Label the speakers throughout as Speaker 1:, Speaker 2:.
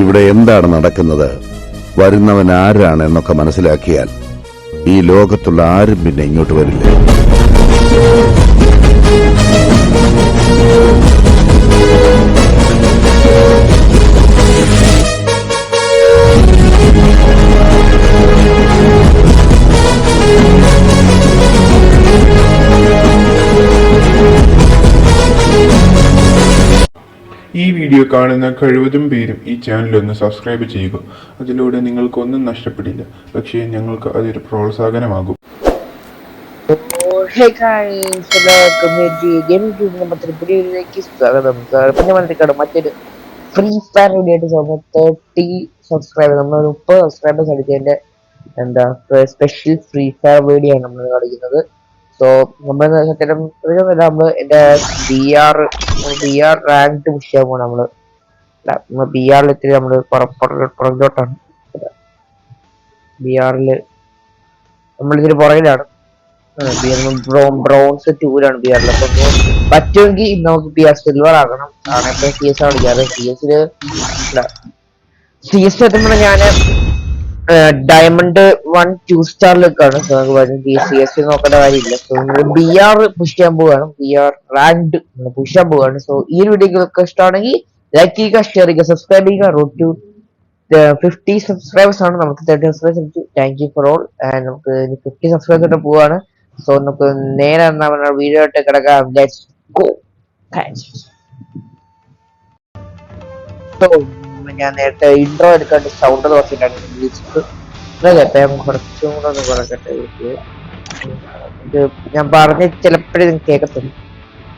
Speaker 1: ഇവിടെ എന്താണ് നടക്കുന്നത്, വരുന്നവൻ ആരാണ് എന്നൊക്കെ മനസ്സിലാക്കിയാൽ ഈ ലോകത്തുള്ള ആരും പിന്നെ ഇങ്ങോട്ട് വരില്ല.
Speaker 2: ഈ വീഡിയോ കാണുന്ന കഴിവതും പേരും ഈ ചാനൽ ഒന്ന് സബ്സ്ക്രൈബ് ചെയ്യുക. അതിലൂടെ നിങ്ങൾക്കൊന്നും നഷ്ടപ്പെടില്ല, പക്ഷേ ഞങ്ങൾക്ക് അതൊരു പ്രോത്സാഹനമാകും.
Speaker 3: മറ്റൊരു ഫ്രീ ഫയർ വീഡിയോ ആയിട്ട് 30 സബ്സ്ക്രൈബർ, നമ്മൾ 30 സബ്സ്ക്രൈബേഴ്സ് അടിച്ചതിന്റെ സ്പെഷ്യൽ ഫ്രീ ഫയർ വീഡിയോ ആണ് നമ്മൾ കളിക്കുന്നത്. സോ നമ്മൾ നമ്മള് എന്റെ ബി ആർ റാങ്ക് പുഷ് ചെയ്യാൻ പോകണം. നമ്മള് ബി ആറിൽ എത്തി നമ്മള് പുറകിലോട്ടാണ്. ബി ആറില് നമ്മളിതിന് പുറകിലാണ്. ബ്രോൺസ് 2-ലാണ് ബി ആറിൽ. അപ്പൊ പറ്റുമെങ്കിൽ നമുക്ക് ബി ആർ സിൽവർ ആകണം. കാരണം ഇപ്പൊ സി എസ് ആണ് കളിക്കാറ്. സി എസ് എത്തുമ്പോൾ ഞാന് ഡയമണ്ട് 1 2 സ്റ്റാറിലേക്കാണ്. സി എസ് നോക്കേണ്ട കാര്യമില്ല. സോ ബി ആർ പുഷ് ചെയ്യാൻ പോവുകയാണ്. ബി ആർ റാങ്ക്ഡ് പുഷ് ചെയ്യാൻ പോവുകയാണ്. സോ ഈ വീഡിയോകളൊക്കെ ഇഷ്ടമാണെങ്കിൽ ലൈക്ക് ചെയ്യുക, ഷെയർ ചെയ്യുക, സബ്സ്ക്രൈബ് ചെയ്യുക. റോഡ് ടു 50 സബ്സ്ക്രൈബേഴ്സ് ആണ്. നമുക്ക് 30 subscribers. Thank you for all. നമുക്ക് 50 സബ്സ്ക്രൈബേഴ്സ് പോവാണ്. സോ നമുക്ക് നേരെ വീഡിയോ ആയിട്ട് കിടക്കാം. Let's go. ഞാൻ നേരത്തെ ഇൻട്രോ എടുക്കാണ്ട് സൗണ്ട് നോക്കിയിട്ടാണ് വിളിച്ചത്. കുറച്ചും കൂടെ ഒന്ന് കുറക്കട്ടെ. ഞാൻ പറഞ്ഞ് ചിലപ്പോഴേ കേൾക്കത്തില്ല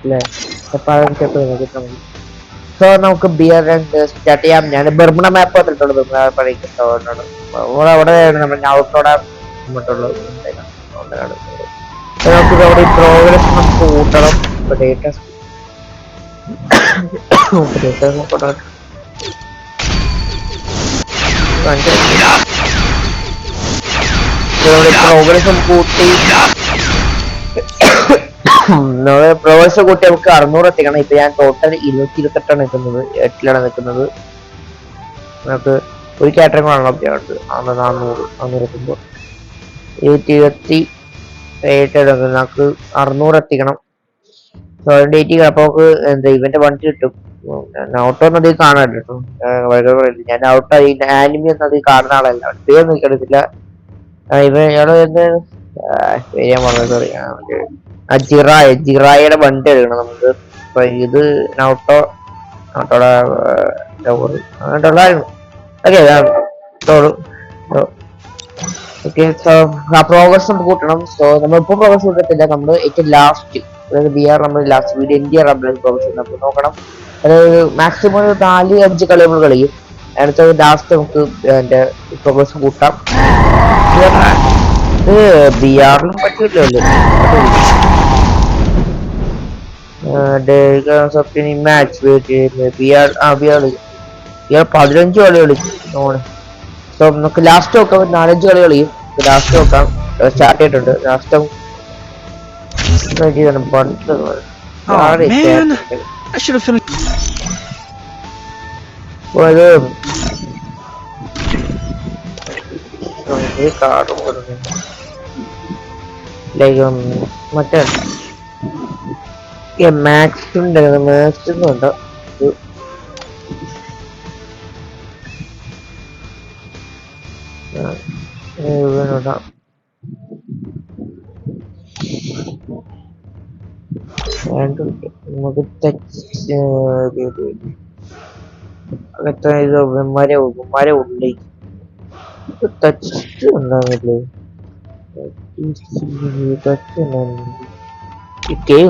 Speaker 3: അല്ലേ? സോ നമുക്ക് ബിയർ സ്റ്റാർട്ട് ചെയ്യാം. ഞാൻ ബർമുഡ മാപ്പ് വന്നിട്ടുള്ളത് അവിടെയാണ് നമ്മൾ ഔട്ടോടെ വന്നിട്ടുള്ളത്. നമുക്ക് അവിടെ പ്രോഗ്രസ് നമുക്ക് കൂട്ടണം. പ്രോഗ്രസ് കൂട്ടി പ്രോഗ്രസ് കൂട്ടി നമുക്ക് 600 എത്തിക്കണം. ഇപ്പൊ ഞാൻ ടോട്ടൽ 228 നിൽക്കുന്നത്, 8ലാണ് നിൽക്കുന്നത്. നമുക്ക് ഒരു കാറ്ററിംഗ് വേണം. 400 എത്തുമ്പോൾ 228 നമുക്ക് 600 എത്തിക്കണം. 78 അപ്പൊ നമുക്ക് ഇവന്റെ വണ്ടി കിട്ടും. ഔട്ടോ ഒന്നും അതിൽ കാണാൻ കേട്ടോ. ഞാൻ ഔട്ടോ ആനിമി ഒന്നും അതിൽ കാണുന്ന ആളല്ല. പേര് നിൽക്കത്തില്ല. ഇയാള് പേര് പറഞ്ഞത് ജിറായുടെ വണ്ടി എടുക്കണം നമുക്ക്. അപ്പൊ ഇത് ഔട്ടോടെ പ്രോഗ്രസ് നമുക്ക് കൂട്ടണം. സോ നമ്മളിപ്പോ പ്രോഗ്രസ് കൂട്ടത്തില്ല. നമ്മള് ഏറ്റവും ലാസ്റ്റ് ബി ആർ നമ്മൾ ലാസ്റ്റ് വീഡിയോ ഇന്ത്യ പ്രോഗ്രസ് നമുക്ക് നോക്കണം. അതായത് മാക്സിമം 4-5 കളി നമ്മൾ കളിക്കും. അടുത്ത ലാസ്റ്റ് നമുക്ക് എന്റെ പ്രോഗ്രസ് കൂട്ടാം. ബി ആറിലും പറ്റില്ലല്ലോ. മാച്ച് ബി ആർ 15 കളി കളിക്കും. സോ നമുക്ക് ലാസ്റ്റ് നോക്കാം. 4-5 കളി കളിയും. ലാസ്റ്റ് നോക്കാം. സ്റ്റാർട്ട് ചെയ്തിട്ടുണ്ട്. ലാസ്റ്റ് മറ്റേ മാക്സ് ഉണ്ടായിരുന്നു. മാക്സ് ഉണ്ടോ? മര ഉള്ളി ടച്ച് ഉണ്ടാവില്ലേ?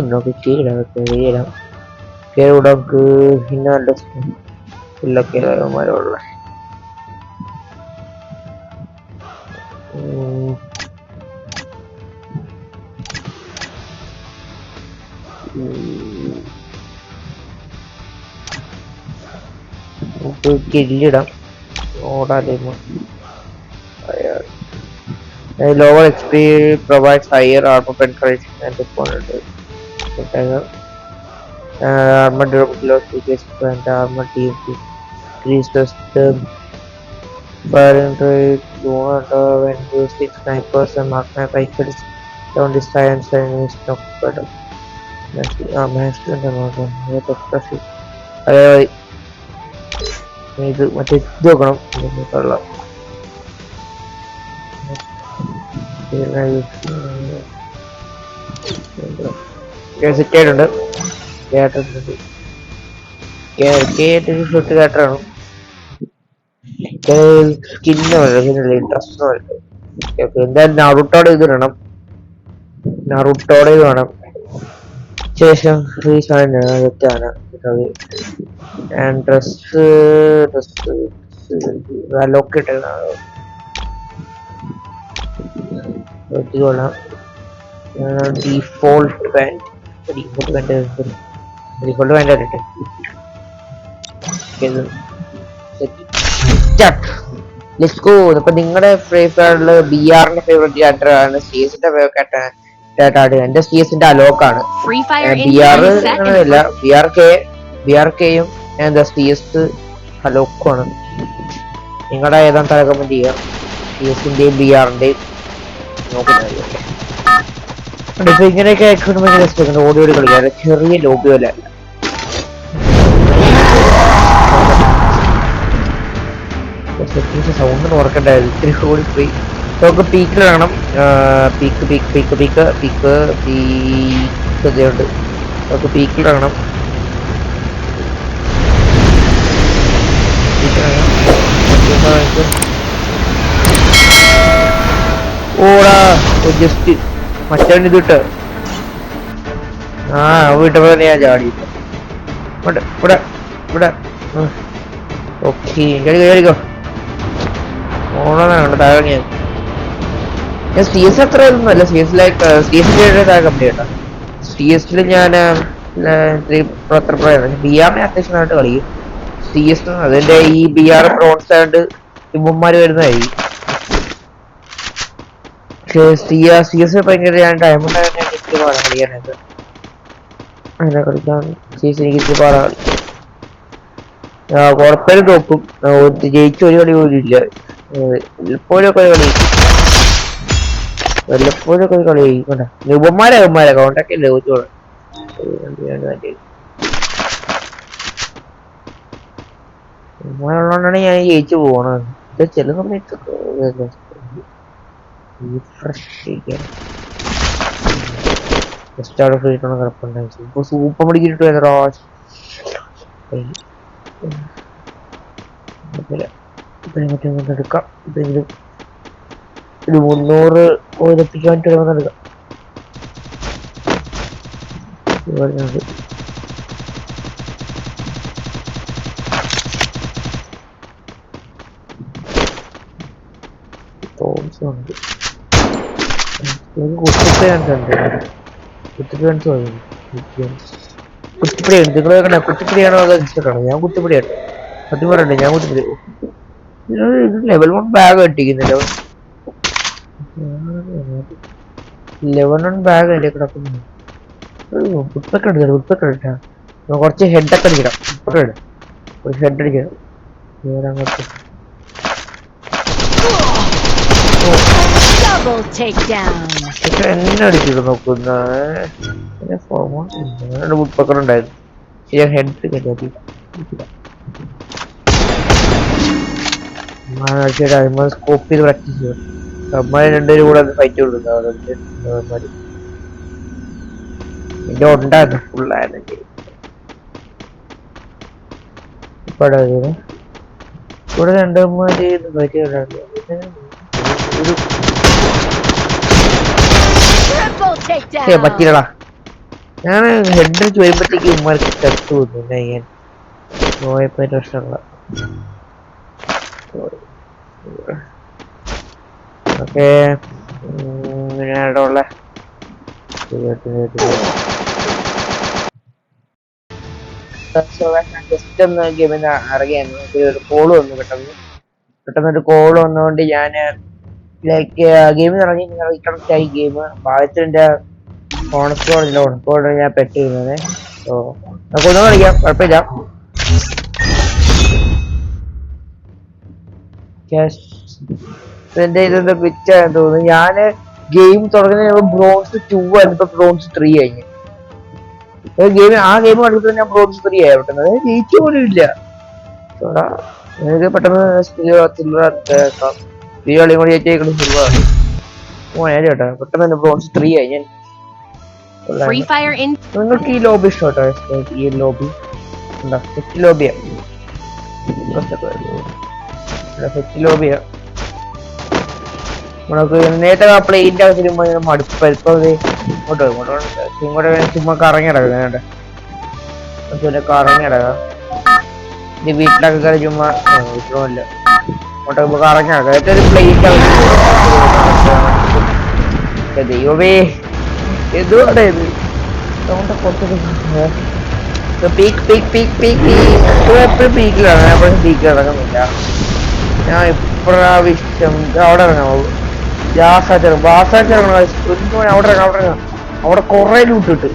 Speaker 3: ഉണ്ടോ? കേടാ പിന്നെ മരമുള്ള കില്ലിടാം. ഓടാലേ lower XP provides higher armor penetration and opponent armor durability and armor TFT increases the firing rate to when using snipers and marksman rifles down the science and is not better. ഇത് മറ്റേ ഇത് നോക്കണം set ആയിട്ടുണ്ട് shot കാറ്ററാണ് skin interest എന്തായാലും നറുട്ടോടെ ഇത് വേണം നറുട്ടോടെ ഇത് വേണം ശേഷം തെറ്റാണ് ഡ്രസ് ലൊക്കേറ്റ് കൊള്ളാം ഡിഫോൾട്ട് പാൻറ് ആയിട്ട് ഇപ്പൊ നിങ്ങളുടെ ഫ്രീ ഫയറിൽ ബി ആറിന്റെ ഫേവറേറ്റ് ക്യാരക്ടർ ആണ് സിഎസിന്റെ ഫേവറേറ്റ് എന്റെ സിഎസിന്റെ അലോക്കാണ് ബി ആർ അങ്ങനെയല്ല ബി ആർ കെയും എന്താ സി എസ് അലോക്കുമാണ് നിങ്ങളുടെ ഏതാണ് റെക്കമെൻഡ് ചെയ്യുക സി എസിന്റെയും ബി ആറിന്റെയും നോക്കുന്നത് ഇപ്പൊ ഇങ്ങനെയൊക്കെ ആയിക്കോട്ടെ ഓടി ഓടി കളിക്കാറ് ചെറിയ ലോബി പോലെ സൗണ്ട് ഓർക്കണ്ടായിരുന്നു ഇത്തിരി കൂടി പോയി നമുക്ക് പീക്കിൽ വേണം peak peak peak peak peak പീക്കുണ്ട് നമുക്ക് പീക്കിൽ വേണം ഓടാ ജസ്റ്റ് മറ്റവൻ ഇത് വിട്ട് വീട്ടപ്പോ തന്നെ ഞാൻ ചാടി ഇവിടെ ഇവിടെ ഇവിടെ ഓക്കെ കഴിക്കോ ഓണാണ് താഴെ ഞാൻ സി എസ് അത്രയൊന്നും അല്ല സി എസിലേക്ക് സി എസിന്റെ താഴെ കമ്പനി കേട്ടോ സി എസിൽ ഞാൻ അത്ര ബി ആറിനെ അത്യാവശ്യം നന്നായിട്ട് കളിക്കും സി എസ് അതിന്റെ ഈ ബി ആർ പ്രോൺസ് ആയിട്ട് ഇമ്മന്മാര് വരുന്നതായി പക്ഷെ സി എസ് ഭയങ്കര ഞാൻ ഡയമണ്ട് എനിക്ക് പാടാൻ കളിക്കാനായിട്ട് അങ്ങനെ കളിക്കാൻ സി എസ് എനിക്ക് പാടാൻ കുഴപ്പമില്ല നോക്കും ജയിച്ച ഒരു കളി പോലും ഇല്ല വല്ലപ്പോഴൊക്കെ കളി വല്ലപ്പോഴൊക്കെ ഒരു കളി കഴിക്കണ്ട ഉപന്മാരെ കോണ്ടാക്ട് ഇല്ല ഉള്ളതുകൊണ്ടാണ് ഞാൻ ജയിച്ചു പോകണത് ചില സമയത്തൊക്കെ കിടപ്പുണ്ടായി ഇപ്പൊ സൂപ്പർ പിടിക്കിട്ട് എടുക്കാം ഇതെങ്കിലും ഒരു 300 എത്തിക്കാൻ വേണ്ടി എടുക്കാം തോന്നുന്നുണ്ട് കുത്തിപ്പിടിയാണ് നിങ്ങൾ കുത്തിപ്പിടിയാണോ അതോ ഇഷ്ടമാണോ ഞാൻ കുത്തിപ്പിടിയാണ് സത്യം പറയണ്ടേ ഞാൻ കുത്തിപ്പിടി ലെവൽ 1 ബാഗ് കെട്ടിക്കുന്നില്ല ലെവൽ 1 ബാഗ് അല്ലേ കിടക്കുന്നു ഉപ്പൊക്കെ എടുക്കാം ഉപ്പൊക്കെ എടുക്കാം കുറച്ച് ഹെഡൊക്കെ അടിക്കണം ഉപ്പൊക്കെ ഇടാം ഒരു ഹെഡ് അടിക്കണം അങ്ങോട്ട് എന്നെ അടിച്ചിട്ട് നോക്കുന്ന ഉപ്പൊക്കെ ഉണ്ടായിരുന്നു ഞാൻ ഹെഡ് കെട്ടി സ്കോപ്പ് ചെയ്ത് പ്രാക്ടീസ് ചെയ്യും അമ്മമാര് രണ്ടുപേരും കൂടെ ഫൈറ്റ് കൊടുക്കുന്നു എന്റെ ഉണ്ടായിരുന്നു ഫുള്ളായിരുന്നു ഇവിടെ രണ്ടമ്മമാര് ഫൈറ്റ് പറ്റില്ലടാ ഞാൻ ഹെഡ് അടിച്ച് വരുമ്പോഴത്തേക്ക് ഉമ്മാർക്ക് ചത്തു വന്നു ഞാൻ പോയപ്പോ പ്രശ്നമുള്ള ഓക്കെ ഞാനിവിടെ ഉള്ള ജസ്റ്റ് ഒന്ന് ഗെയിമിന്ന് ഇറങ്ങിയായിരുന്നു ഒരു കോള് വന്നു പെട്ടെന്നൊരു കോള് വന്നുകൊണ്ട് ഞാൻ ലൈക്ക് ഗെയിമിൽ ഇറങ്ങി കണക്ട് ആയി ഗെയിം ഭാഗത്തിന്റെ ഓണക്കോടെ ഞാൻ പെട്ട് ചെയ്യുന്നത് സോ നമുക്കൊന്നും കളിക്കാം കുഴപ്പമില്ല എന്റെ ഇതെന്താ പിച്ചാന്ന് തോന്നുന്നു. ഞാന് ഗെയിം തുടങ്ങുന്ന ബ്രോൺസ് 2 ആയിരുന്നു, ഇപ്പൊ ബ്രോൺസ് 3 കഴിഞ്ഞു. ആ ഗെയിം കളിച്ചപ്പോൾ ഞാൻ ബ്രോൺസ് 3 ആയി പെട്ടെന്ന് ജയിച്ചു പോലും ഇല്ല. എനിക്ക് പെട്ടെന്ന് ഈ കളിയും കൂടി ഏറ്റവും സിൽവറാണ്. കേട്ടോ പെട്ടെന്ന് തന്നെ ബ്രോൺസ് 3 ആയി ഞാൻ. നിങ്ങൾക്ക് ഈ ലോബി ഇഷ്ടം കേട്ടോ. ഈ ലോബി എന്താ സെറ്റ് ലോബിയാ, സെറ്റ് ലോബിയാ. നമുക്ക് നേരത്തെ പ്ലെയിൻ്റെ ആവശ്യം മടുപ്പ് ഇങ്ങോട്ട് ചുമ്മാ കറങ്ങി കിടക്കാം. കറങ്ങി കിടക്കാം ഈ വീട്ടിലൊക്കെ കയറി ചുമ്മാ ഇഷ്ടമല്ല. ഇങ്ങോട്ട് കറങ്ങി കിടക്കാം. ഏറ്റവും ഒരു പ്ലെയിൻ്റെ ആവശ്യം ദൈവമേ എന്തുകൊണ്ടാ ഇത് എപ്പോഴും പീക്കിലാണ്. ഞാൻ എപ്പോഴും പീക്കിൽ ഇറങ്ങുന്നില്ല. ഞാൻ ഇപ്രാവശ്യം അവിടെ ഇറങ്ങാമോ? അവിടെ ഇറങ്ങാം. അവിടെ കുറെ ലൂട്ടിട്ട്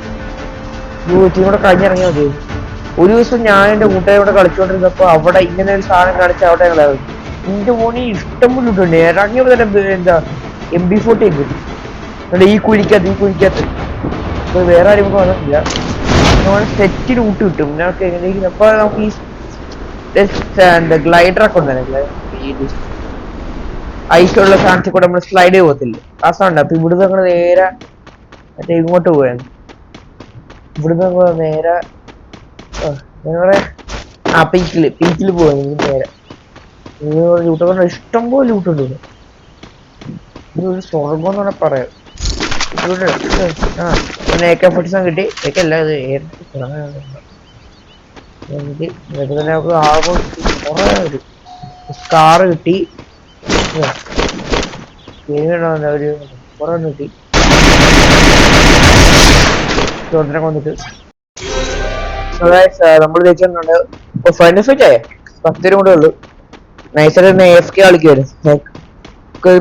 Speaker 3: കൂടെ കഴിഞ്ഞിറങ്ങിയാൽ മതി. ഒരു ദിവസം ഞാൻ എന്റെ കൂട്ടുകാരോടെ കളിച്ചുകൊണ്ടിരുന്നപ്പോ അവിടെ ഇങ്ങനെ ഒരു സാധനം കാണിച്ച അവിടെ ഞങ്ങളായിരുന്നു. എന്റെ മോനെ ഇഷ്ടംപോലെ ലൂട്ടുണ്ട്. ഇറങ്ങിയപ്പോ തന്നെ എന്താ MB40 ഒക്കെ കിട്ടും ഈ കുഴിക്കകത്ത് വേറെ ആരും വന്നിട്ടില്ല. സെറ്റ് ലൂട്ട് കിട്ടും. ഞങ്ങൾക്ക് എങ്ങനെയെങ്കിലും അപ്പൊ നമുക്ക് ഈ എന്താ ഗ്ലൈഡറൊക്കെ ഉണ്ടല്ലോ, ഐസുള്ള സാധനത്തിൽ കൂടെ നമ്മൾ സ്ലൈഡ് പോകത്തില്ല, ആ സാധനം. അപ്പൊ ഇവിടുന്ന് ഞങ്ങൾ നേരെ മറ്റേ ഇങ്ങോട്ട് പോയായിരുന്നു. ഇവിടുന്ന് ഞങ്ങൾ നേരെ ഞങ്ങളെ പീക്കില് പോയത് നേരെ. ലൂട്ടൊക്കെ ഇഷ്ടം പോലെ ലൂട്ടുണ്ട്. ഇതൊരു സ്വർഗം എന്ന് പറഞ്ഞാൽ പറയാം. AK-47 കിട്ടി. അല്ല ഇത് തന്നെ നമുക്ക് ആകുമ്പോൾ കുറെ ഒരു സ്കാറ് കിട്ടി. ഒരു കുറെ കിട്ടി. ചോദ്യം വന്നിട്ട് നമ്മൾ ജയിച്ചിട്ടുണ്ട്. ഫൈനൽ ഫൈറ്റ് ആയേ 10 കൂടെ ഉള്ളു. നൈസായിട്ട് AFK കളിക്കുമല്ലോ.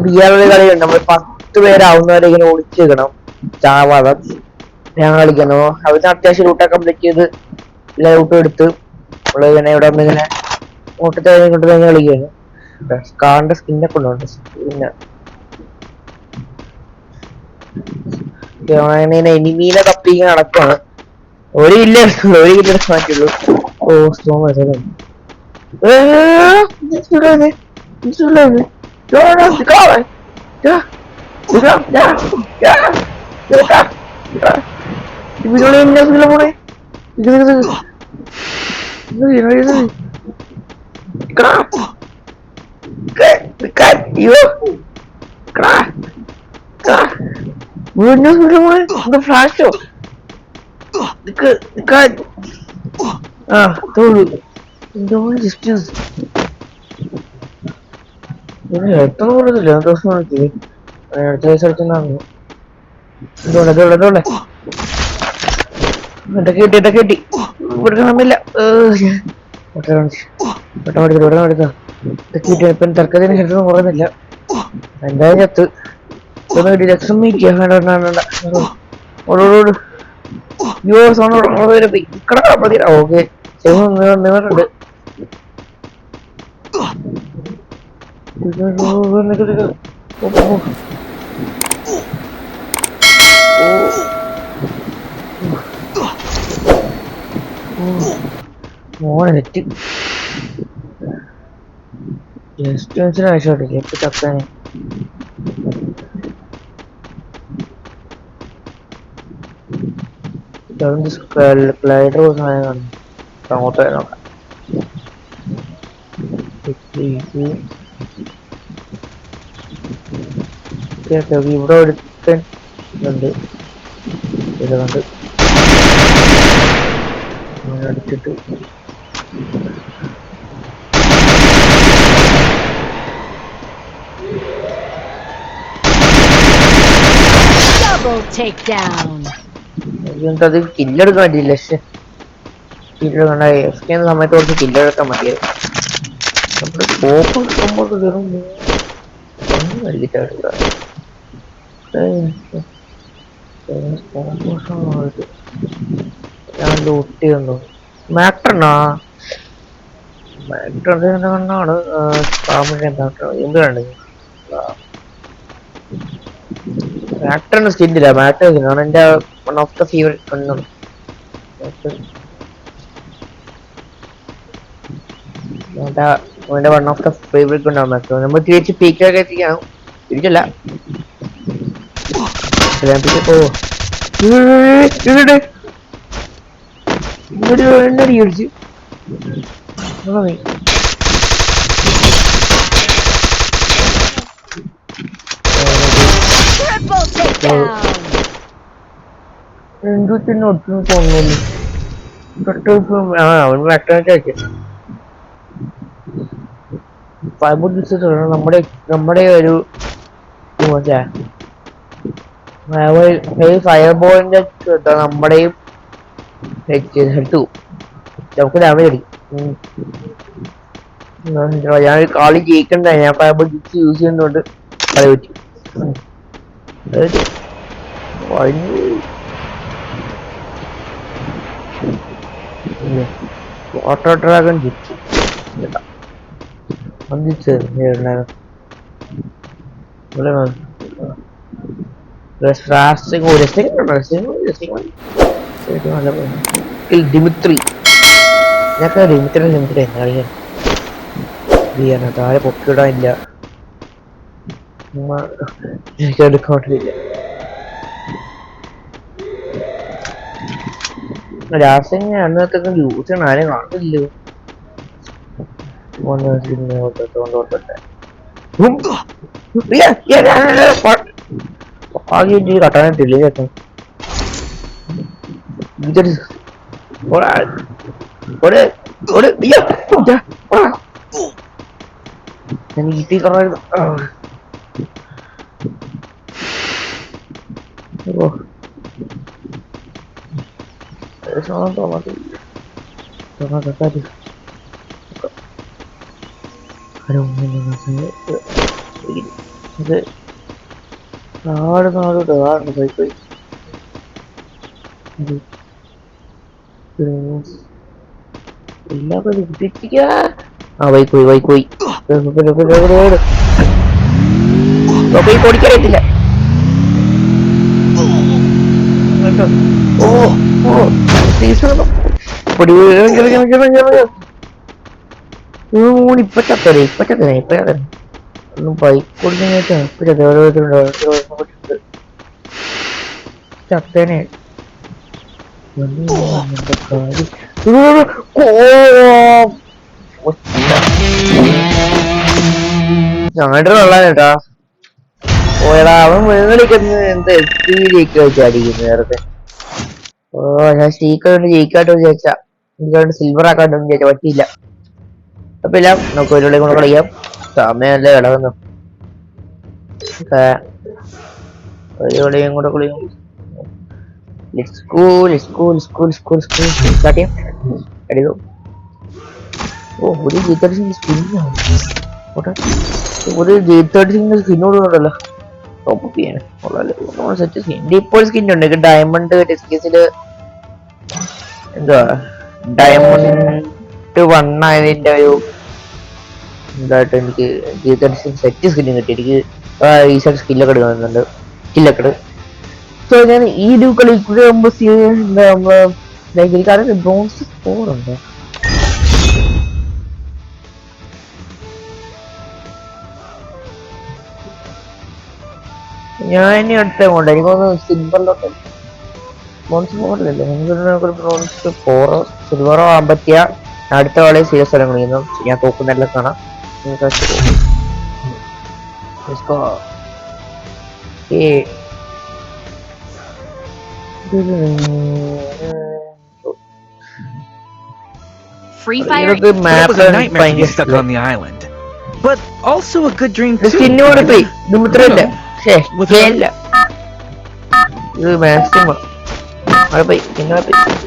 Speaker 3: ബിആറുള്ള കളിയുണ്ട്. നമ്മൾ 10 പേരാവുന്നവരെ ഇങ്ങനെ ഒളിച്ചിരിക്കണം ചാവാതെ. ഞാൻ കളിക്കുന്നു. അതിന് അത്യാവശ്യം ലൂട്ടൊക്കെ കംപ്ലീറ്റ് ചെയ്ത് ലൂട്ടും എടുത്ത് നമ്മള് ഇങ്ങനെ ഇവിടെ വന്ന് ഇങ്ങനെ ഓട്ടത്തെ കൊണ്ട് തന്നെ കളിക്കുകയാണ്. സ്കാറിന്റെ സ്കിന്നൊക്കെ ഉണ്ടോ? പിന്നെ എനിമീനെ തപ്പിങ്ങനെ നടക്കുവാണ്. ഒരു കില്ല മാറ്റുള്ളൂ. ഓ സ്റ്റോം ഫ്ലാഷോ എത്ര കൂടുതലില്ല ദിവസം നോക്കി അടുത്ത ദിവസം എടുത്തുണ്ടാകുന്നു. ഇതൊക്കെ കിട്ടി കൊടുക്കണമില്ല. ഇപ്പം തർക്കത്തിന് ഹെഡൊന്നും കുറയുന്നില്ല. എന്തായാലും ചത്ത് കിട്ടി. രക്ഷം ഓടോട് ഓക്കെ നിന്നിട്ടുണ്ട്. മോനെ തെറ്റി ജസ്റ്റ് ആവശ്യമായിട്ടില്ല ഇപ്പൊ ചക്കാനെ. ഗ്ലൈഡർ സാധനം അങ്ങോട്ട് നോക്കാം. ഇവിടെ ഒരുത്തുണ്ട് ഇതുകൊണ്ട് അടിച്ചിട്ട് അത് കില്ലെടുക്കാൻ പറ്റില്ല. കില്ലെടുക്കണ്ട സമയത്ത് കുറച്ച് കില്ലെടുക്കാൻ മതിയായിരുന്നു. നമ്മുടെ സ്കോപ്പ് എടുക്കുമ്പോൾ വെറും ഞാൻ ലൂട്ടി വന്നു. മാക്ടർണാ കണ്ണാണ് എന്താണ് മാറ്ററിന് സ്കിന്നില്ല. മാറ്റേഴ്സിനാണ് എന്റെ വൺ ഓഫ് ദ ഫേവറേറ്റ് കണ്ണാണ്. വൺ ഓഫ് ദ ഫേവറേറ്റ് കണ്ണാണ് മാറ്റർ. നമ്മൾ തിരിച്ച് പീക്കൊക്കെ എത്തിക്കണം. തിരിച്ചല്ല എണ്ണടി അടിച്ച് തോന്നുന്നു. അവൻ വെട്ട നമ്മുടെ ഒരു ഫയർ ബോളിന്റെ നമ്മുടെയും ഹെട്ടു നമുക്ക് ഡാമേജ് അടിക്കും. ഞാൻ കളി ജയിക്കണ്ട, ഞാൻ ഫയർ ബോൾ യൂസ് ചെയ്യുന്നോണ്ട് കളി പറ്റും. വാട്ടർ ഡ്രാഗൺ ജിച്ചു ഡിമിത്രി. ഞാനൊക്കെ ഡിമിത്രി എന്താ താഴെ പൊക്കിടാനില്ല, എടുക്കോട്ടില്ല. ലാസ്റ്റ് അന്നത്തേക്ക് യൂസ് ചെയ്യണം, ആരും കാണില്ലല്ലോ. കട്ടാനിട്ടില്ലേ ചേട്ടൻ. ഞാൻ വീട്ടിൽ കുറവായിരുന്നു. പോയി എല്ലാം ഓടിക്കാറിയിട്ടില്ല. ഇപ്പൊ ചത്തേ ഒന്നും ബൈക്ക് ചത്തേനെ. ഞാനിട്ട് കൊള്ളാനേട്ടാ പോയടാ. അവൻ മുകളിലേക്കൊന്ന് എന്താ എത്തിയിലേക്ക് വെച്ച് അടിക്കുന്നു നേരത്തെ. ഞാൻ സ്റ്റീക്കർ കൊണ്ട് ജയിക്കാട്ടോ വിചാരിച്ചാ, എനിക്കതുകൊണ്ട് സിൽവർ ആക്കാട്ടോ വിചാരിച്ചാ, പറ്റിയില്ല. അപ്പൊ ഇല്ല, നമുക്ക് ഒരു കൂടെ കളിക്കാം. സമയമല്ലേ കിടക്കുന്നു. ഒരു കളിയും കൂടെ കളിയും. ഒരു G36 സ്കിന്നാണ്. ഒരു G36 സ്കിന്നോടുണ്ടല്ലോ, ടോപ്പ് ചെയ്യാണ്. സെറ്റ് സ്കിൻ ഇപ്പോൾ സ്കിൻ ഉണ്ട്. ഡയമണ്ട് ടെസ്റ്റില് എന്തുവാ ഡയമണ്ട് 1 ആയതിന്റെ ഒരു എന്തായിട്ട് എനിക്ക് G36 സെറ്റ് സ്കിന്നും കിട്ടി. എനിക്ക് റീസെറ്റ് സ്കില്ലൊക്കെ എടുക്കുന്നുണ്ട്, സ്കില്ലൊക്കെ. സോ ഞാൻ ഈ ഒരു കളി എന്താ ബ്രോൺസ് 4 ഉണ്ട്. ഞാൻ ഇനി അടുത്ത കൊണ്ട് എനിക്കൊന്ന് സിൽവറിലോട്ട് ബ്രോൺസ് 4 ബ്രോൺസ് 4 സിൽവറോ ആകാൻ പറ്റിയ അടുത്ത കളി സീരിയസ് സ്ഥലം കളിക്കുന്നു. ഞാൻ തോക്കുന്നെല്ലാം കാണാം.
Speaker 4: Free Fire was a nightmare to be stuck on the island, but also a good dream too.
Speaker 3: ഇത് മാക്സിമം അവിടെ പോയി പിന്നെ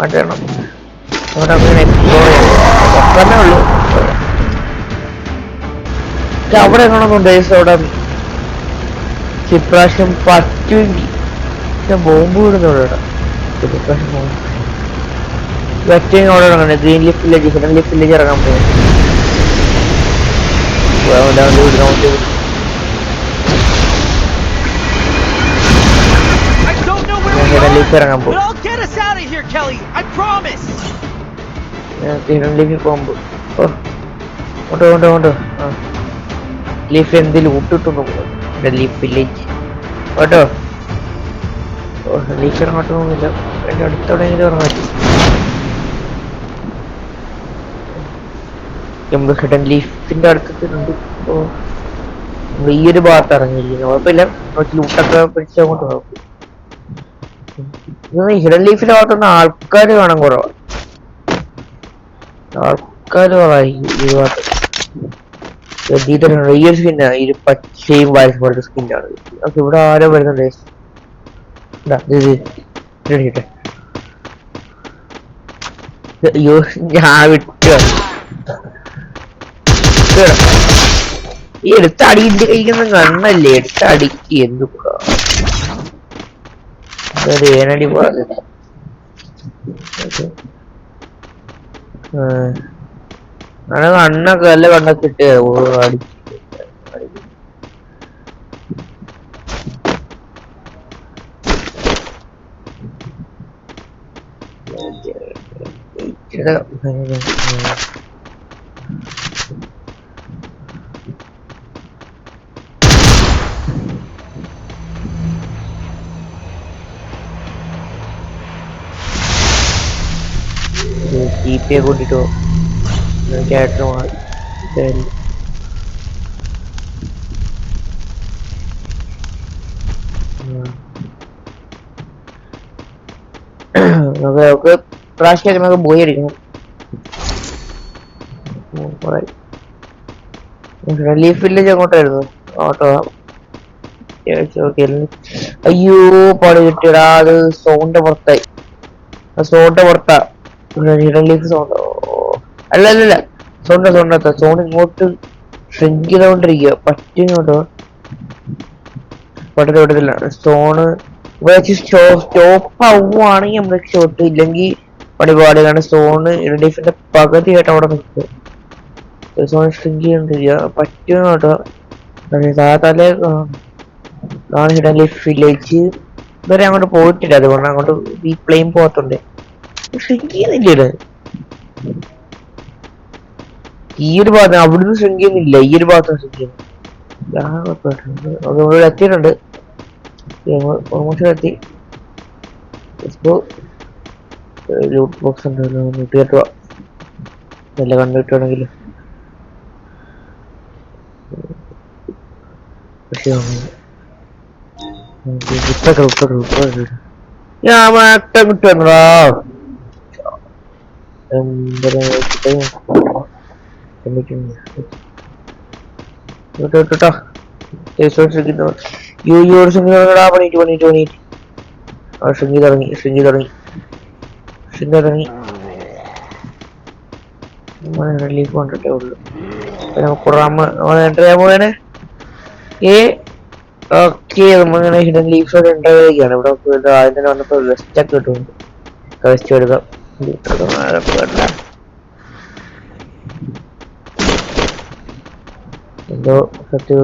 Speaker 3: മാറ്റണം. ഉള്ളു അവിടെ എങ്ങനെയൊന്നുണ്ട് അവിടെ ഇപ്രാവശ്യം പറ്റുമെങ്കിൽ ബോംബ് വിടുന്നവിടെ ഇപ്രാവശ്യം wetting order green ലിഫ് village hidden ലിഫ് village ഇറങ്ങാൻ പോകും.
Speaker 4: don't know where we are, but I'll get us out of here, Kelly. I promise.
Speaker 3: പോകുമ്പോ ലീഫ് എന്തെങ്കിലും ഊട്ടിട്ടൊന്നും ലീഫ് വില്ലേജ് കേട്ടോ. ലീഫ് ഇറങ്ങോട്ടൊന്നുമില്ല, എന്റെ അടുത്തെവിടെയെങ്കിലും ഇറങ്ങാൻ ഹിഡൻ ലീഫിന്റെ അടുത്തുണ്ട്. ഈ ഒരു ഭാഗത്ത് ഇറങ്ങിയിരിക്കുന്നു, കുഴപ്പമില്ല. ലൂട്ടൊക്കെ പിടിച്ച് അങ്ങോട്ട് നോക്കും. ഹിഡൻ ലീഫിന്റെ ഭാഗത്തുനിന്ന് ആൾക്കാർ കാണാൻ കുറവാണ്, ആൾക്കാർ കുറവായി ഈ ഭാഗത്ത്. ഈ ഒരു സ്കിന്നാ, ഈ പച്ചയും വയസ്സ് പോലത്തെ സ്കിന്നാണ്. ഓക്കെ, ഇവിടെ ആരോ വരുന്നുണ്ട്. അയ്യോ, ഞാൻ വിട്ടു. ഈ എടുത്ത അടിയിട്ട് കഴിക്കുന്ന കണ്ണല്ലേ, എടുത്ത അടിക്ക് എന്തു ഏനടി പോലെ. കണ്ണൊക്കെ നല്ല കണ്ണൊക്കെ ഇട്ട് അടി ജീപ്പിയെ കൂട്ടിട്ടോ ചേട്ടന് മാറി. നമുക്ക് പ്രാവശ്യം നമുക്ക് പോയി അടിക്കണം. റിലീഫ് വില്ലേജ് അങ്ങോട്ടായിരുന്നു ഓട്ടോ. അയ്യോ പണി കിട്ടിയടാ, അത് സോണിന്റെ പുറത്തായി. സോണിന്റെ പുറത്താ റിലീഫ് സോണ്ട്. അല്ല സോണിന്റെ സോൺ ഇങ്ങോട്ട് ഷ്രിങ്ക് ചെയ്തോണ്ടിരിക്കുക. പറ്റിങ്ങോട്ടോ പറ്റത്തില്ല. സോണ് സ്റ്റോപ്പ് ആവുകയാണെങ്കിൽ നമുക്ക് ഷോട്ട്, ഇല്ലെങ്കിൽ പണിപാട്. കാരണം സോണ് റിലീഫിന്റെ പകുതിയായിട്ട് അവിടെ നിൽക്കുക. സോൺ ഷ്രിങ്ക് ചെയ്തോണ്ടിരിക്കുക. പറ്റും കേട്ടോ. സാധാരണ ഹിഡൻ ലീഫ് വില്ലേജ് ഇതുവരെ അങ്ങോട്ട് പോയിട്ടില്ല, അതുകൊണ്ട് അങ്ങോട്ട് ഈ പ്ലെയിൻ പോകത്തുണ്ട്. ഷ്രിങ്ക് ചെയ്യുന്നില്ല ഈ ഒരു ഭാഗത്ത്, അവിടുന്ന് ഷ്രിങ്ക് ചെയ്യുന്നില്ല, ഈ ഒരു ഭാഗത്ത് ഷ്രിങ്ക് ചെയ്യുന്നു. അതുകൊണ്ട് എത്തിയിട്ടുണ്ട്, ഓൾമോസ്റ്റ് എത്തി. ലൂട്ട് ബോക്സ് ഉണ്ടല്ലോ, 108 രൂപ നല്ല കണ്ടിട്ടാണെങ്കിൽ. ഞാൻ മാറ്റം കിട്ടുന്നോ റിലീഫ് കൊണ്ടിട്ടേ ഉള്ളു. പോയാണ് ഓക്കെ. നമ്മളിങ്ങനെ ഹിഡൻ ലീഫ് ഉണ്ടാവുകയാണ് ഇവിടെ. ആദ്യം തന്നെ വന്നപ്പോ വെസ്റ്റ് ഒക്കെ കിട്ടുന്നുണ്ട്. വെസ്റ്റ് എടുക്കാം. എന്തോ സത്യം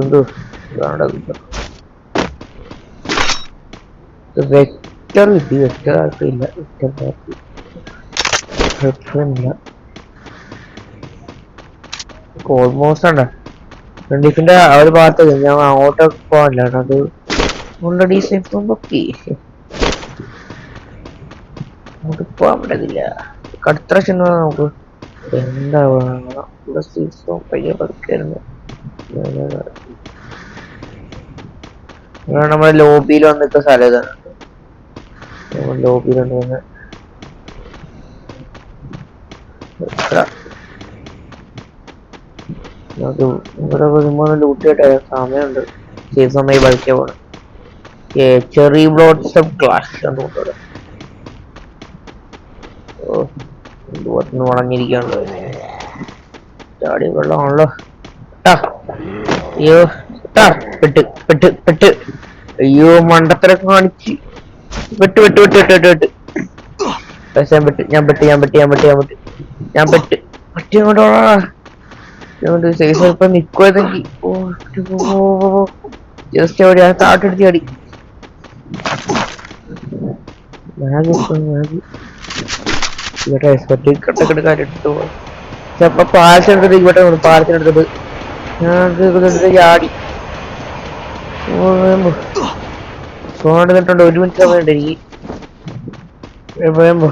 Speaker 3: വെക്ടർ കിട്ടി. വെക്ടർ ആർക്കില്ല, വെക്ടറില്ല. ഓൾമോസ്റ്റ് ആണ് ലീഫിന്റെ ആ ഒരു ഭാഗത്ത്. ഞാൻ അങ്ങോട്ട് പോകാനില്ല, അത് ഓൾറെഡി സേഫ് നോക്കി അങ്ങോട്ട് പോകാൻ പറ്റത്തില്ല. കടുത്ത ചെന്ന് നമുക്ക് എന്താ പയ്യെ പതുക്കായിരുന്നു. നമ്മുടെ ലോബിയിൽ വന്നിട്ട് സ്ഥലം ഇതാണ്. ലോബിയിലുണ്ട് വന്ന് ഇവിടെ വരുമ്പോ ലൂട്ടിയായിട്ട് സമയമുണ്ട്. സേഫ് സമയം കളിക്കാൻ പോണം. ചെറി ബ്ലോട്ട്സം ക്ലാഷ് കണ്ടുകൊണ്ടോ വളഞ്ഞിരിക്കാണല്ലോ. ചാടി വെള്ളമാണല്ലോ. അയ്യോ പെട്ട് അയ്യോ മണ്ടത്തരൊക്കെ കാണിച്ച് വെട്ട് ഞാൻ പെട്ട് പറ്റിയ കൊണ്ടോളാ. സൈസ് ഇപ്പൊ നിക്കുവാണെങ്കിൽ ജസ്റ്റ് അവിടെ താട്ടെടുത്ത് അടി ഇവിടെ കട്ടക്കെടുക്കാരെടുത്തു ചിലപ്പോ പാലത്തിനെടുത്തത് ഇവിടെ പാലത്തിനെടുത്തത് ഞാൻ ചാടി സോണ്ടിട്ടുണ്ട് 1 മിനിറ്റ് സമയമുണ്ട് എനിക്ക് വേമ്പോ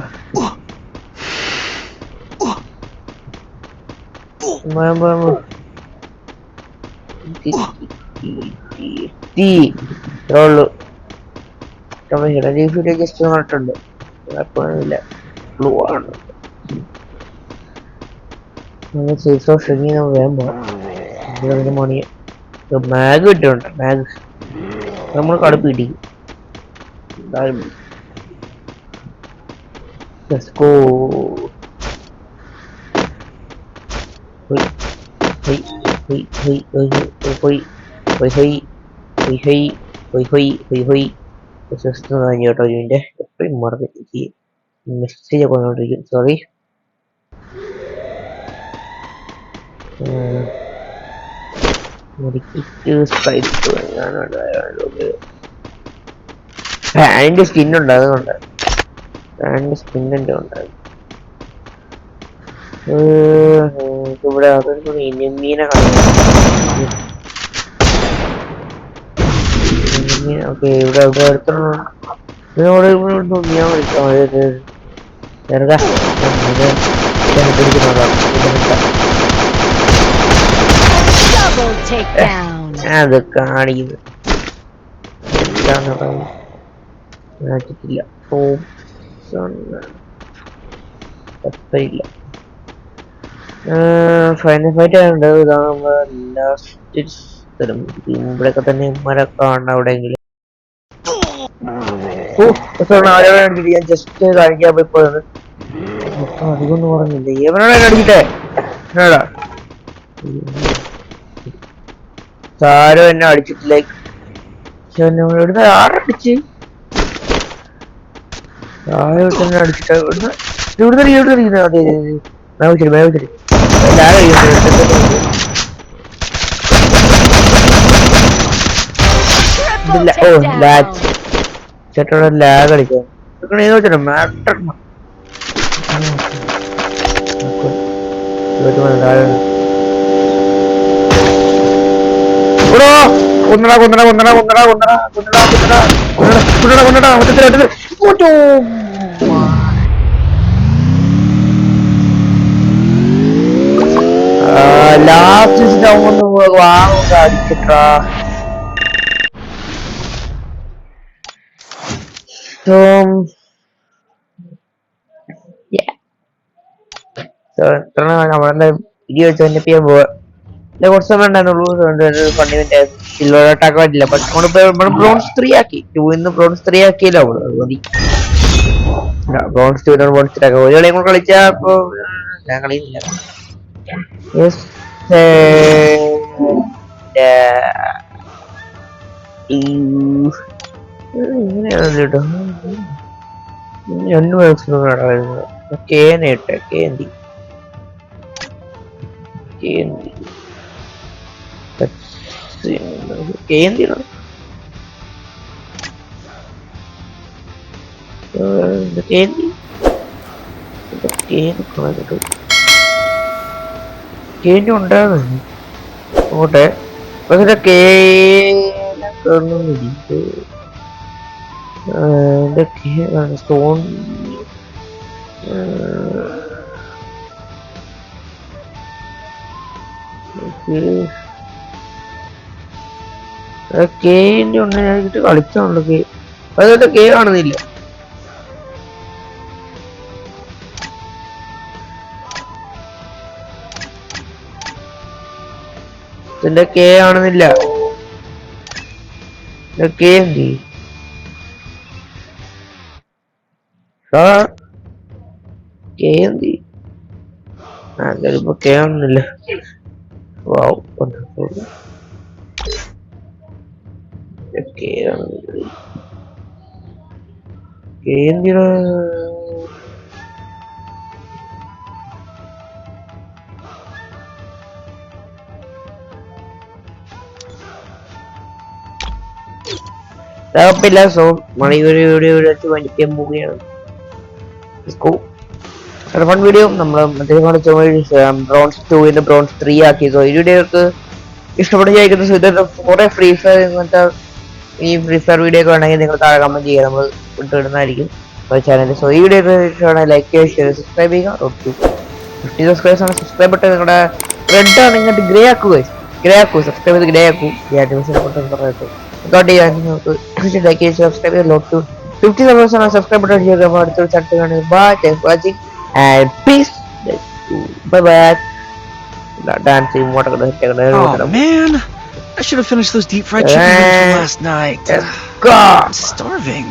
Speaker 3: ഉള്ളു ജസ്റ്റ് പറഞ്ഞിട്ടുണ്ട് കുഴപ്പമൊന്നുമില്ല ബ്ലൂ ആണ് വേമ്പോ മണി മാഗ് കിട്ടുന്നുണ്ട് മാഗ് നമ്മൾ കടുപ്പ് കിട്ടി Let's go. കേട്ടോ ഇതിന്റെ എപ്പോഴും മറന്ന് മെസ്സേജ് ഒക്കെ വന്നോണ്ടിരിക്കും സോറി അതിന്റെ സ്കിൻ ഉണ്ട് അതുകൊണ്ട് സ്പിന്നിന്റെ ഉണ്ടായി ഇവിടെ അതൊരു മീനെ ഓക്കെ ഇവിടെ ഇവിടെ അടുത്തോട് ഞാൻ വിളിക്കാം അത് കാണിക്കുന്നു മാറ്റിട്ടില്ല കുഴപ്പമില്ല ഫൈനൽ ഫൈറ്റ് ആയതുകൊണ്ട് ഇതാണ് നമ്മള് ലാസ്റ്റ് സ്ഥലം ഇവിടെയൊക്കെ തന്നെ ഉമ്മരൊക്കെ കാണണം എവിടെയെങ്കിലും ഞാൻ ജസ്റ്റ് കാണിക്കാൻ പോയിപ്പോയത് അധികം ഒന്നും പറഞ്ഞില്ല എവനാണ് അടിച്ചിട്ടേ എന്നാടാ താരം എന്നെ അടിച്ചിട്ടില്ല ഇവിടുന്ന് ആരടിച്ച് താഴെ അടിച്ചിട്ട് ഇവിടുന്ന് അതെ മേവച്ചിരി ഓ ലാഗ് ചേട്ടോടെ ലാഗ് അടിക്കാം മാറ്റർ ലാസ്റ്റ് വാങ്ങുക അടിച്ചിട്ടാ നമ്മളെ വീഡിയോ വെച്ച് തന്നെ ചെയ്യാൻ പോവാ കുറച്ച് സമയം ഉണ്ടായിരുന്നുള്ളൂ ഫണ്ടിട്ടാക്കാൻ പറ്റില്ല പക്ഷെ നമ്മളിപ്പോ ബ്രോൺസ് 3 ആക്കി 2 ബ്രോൺസ് 3 ആക്കിയല്ലോ മതി ബ്രോൺസ് 2 ബ്രോൺസ് 3 ആക്കാം ഒരു കളിയും കൂടെ കളിച്ചാ ഇപ്പൊ ഞാൻ കളിയുന്നില്ല ഇങ്ങനെയാണ് കേട്ടോ 2 മാക്സിമം കേന്ദ്ര ഉണ്ടാകുന്നു ഓട്ടെ പക്ഷെ സ്റ്റോൺ കേന്റെ ഉണ്ട് ഞാൻ കളിച്ചാണല്ലോ കേ അതുകൊണ്ട് കേ കാണുന്നില്ല ഇതിന്റെ കേ കാണുന്നില്ല കേ എന്ത് കേ എന്ത് ഇപ്പൊ കേ കാണുന്നില്ല കേന്ദ്ര കുഴപ്പമില്ല. സോ നമ്മൾ ഈ ഒരു വീഡിയോ വെച്ച് വഞ്ചിക്കാൻ പോവുകയാണ്. ഫൺ വീഡിയോ നമ്മൾ ബ്രോൺസ് 2 ബ്രോൺസ് 3 ആക്കി. സോ ഈ വീഡിയോക്ക് ഇഷ്ടപ്പെട്ട് ചോദിക്കുന്ന സുഹൃത്തുക്കൾ കുറെ ഫ്രീ ഫയർ ഇങ്ങനത്തെ ഈ ഫ്രീ ഫയർ വീഡിയോ ഒക്കെ വേണമെങ്കിൽ നിങ്ങൾ താഴെ കമന്റ് ചെയ്യുക, നമ്മൾ ഇട്ടിടുന്നതായിരിക്കും ചാനൽ. സോ ഈ വീഡിയോ ഇഷ്ടമാണെങ്കിൽ ലൈക്ക് ചെയ്യുക, ഷെയർ, സബ്സ്ക്രൈബ് ചെയ്യുക. 50 സബ്സ്ക്രൈബേഴ്സ് ആണ്. സബ്സ്ക്രൈബ് ബട്ടൺ നിങ്ങളുടെ റെഡ് ആണ്, ഇങ്ങോട്ട് ഗ്രേ ആക്കുക, സബ്സ്ക്രൈബ് ചെയ്ത് ഗ്രേ ആക്കൂ. ഈ ആർട്ടിഫിഷ്യൽ നമുക്ക് ലൈക്ക് ചെയ്ത് സബ്സ്ക്രൈബ് ചെയ്ത് 50 സബ്സ്ക്രൈബേഴ്സ് ആണ്. സബ്സ്ക്രൈബ് ബട്ടൺ ചെയ്യുക. അടുത്തൊരു ചട്ട് കാണുക. Bye, thanks for watching and peace. Bye bye. Dancing, what are
Speaker 4: Oh man, I should have finished those deep fried chicken wings from last night.
Speaker 3: God.
Speaker 4: I'm starving.